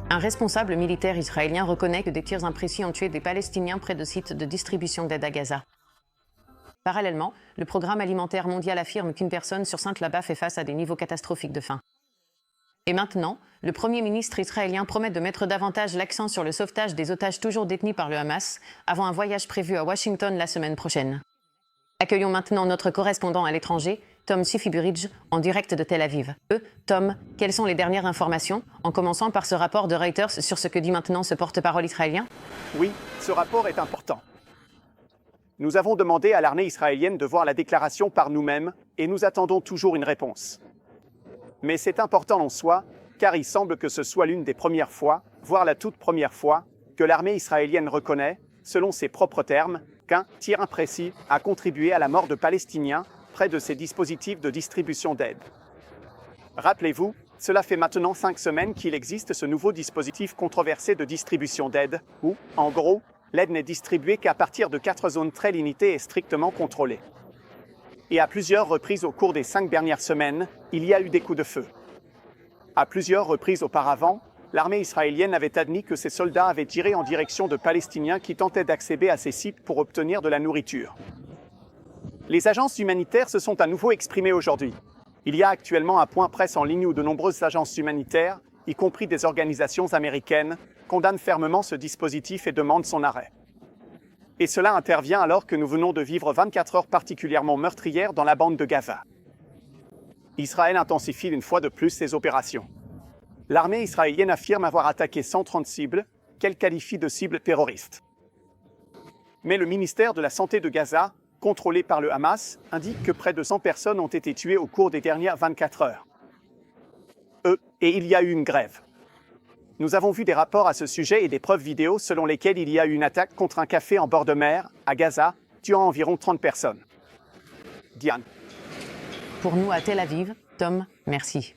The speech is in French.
Un responsable militaire israélien reconnaît que des tirs imprécis ont tué des Palestiniens près de sites de distribution d'aide à Gaza. Parallèlement, le Programme alimentaire mondial affirme qu'une personne sur 5 là-bas fait face à des niveaux catastrophiques de faim. Et maintenant, le Premier ministre israélien promet de mettre davantage l'accent sur le sauvetage des otages toujours détenus par le Hamas, avant un voyage prévu à Washington la semaine prochaine. Accueillons maintenant notre correspondant à l'étranger, Tom Sifiburidj, en direct de Tel Aviv. Tom, quelles sont les dernières informations, en commençant par ce rapport de Reuters sur ce que dit maintenant ce porte-parole israélien? Oui, ce rapport est important. Nous avons demandé à l'armée israélienne de voir la déclaration par nous-mêmes et nous attendons toujours une réponse. Mais c'est important en soi, car il semble que ce soit l'une des premières fois, voire la toute première fois, que l'armée israélienne reconnaît, selon ses propres termes, qu'un tir imprécis a contribué à la mort de Palestiniens près de ces dispositifs de distribution d'aide. Rappelez-vous, cela fait maintenant 5 semaines qu'il existe ce nouveau dispositif controversé de distribution d'aide, où, en gros, l'aide n'est distribuée qu'à partir de 4 zones très limitées et strictement contrôlées. Et à plusieurs reprises au cours des 5 dernières semaines, il y a eu des coups de feu. À plusieurs reprises auparavant, l'armée israélienne avait admis que ses soldats avaient tiré en direction de Palestiniens qui tentaient d'accéder à ces sites pour obtenir de la nourriture. Les agences humanitaires se sont à nouveau exprimées aujourd'hui. Il y a actuellement un point presse en ligne où de nombreuses agences humanitaires, y compris des organisations américaines, condamnent fermement ce dispositif et demandent son arrêt. Et cela intervient alors que nous venons de vivre 24 heures particulièrement meurtrières dans la bande de Gaza. Israël intensifie une fois de plus ses opérations. L'armée israélienne affirme avoir attaqué 130 cibles, qu'elle qualifie de cibles terroristes. Mais le ministère de la Santé de Gaza, contrôlé par le Hamas, indique que près de 100 personnes ont été tuées au cours des dernières 24 heures. Et il y a eu une grève. Nous avons vu des rapports à ce sujet et des preuves vidéo selon lesquelles il y a eu une attaque contre un café en bord de mer, à Gaza, tuant environ 30 personnes. Diane. Pour nous à Tel Aviv, Tom, merci.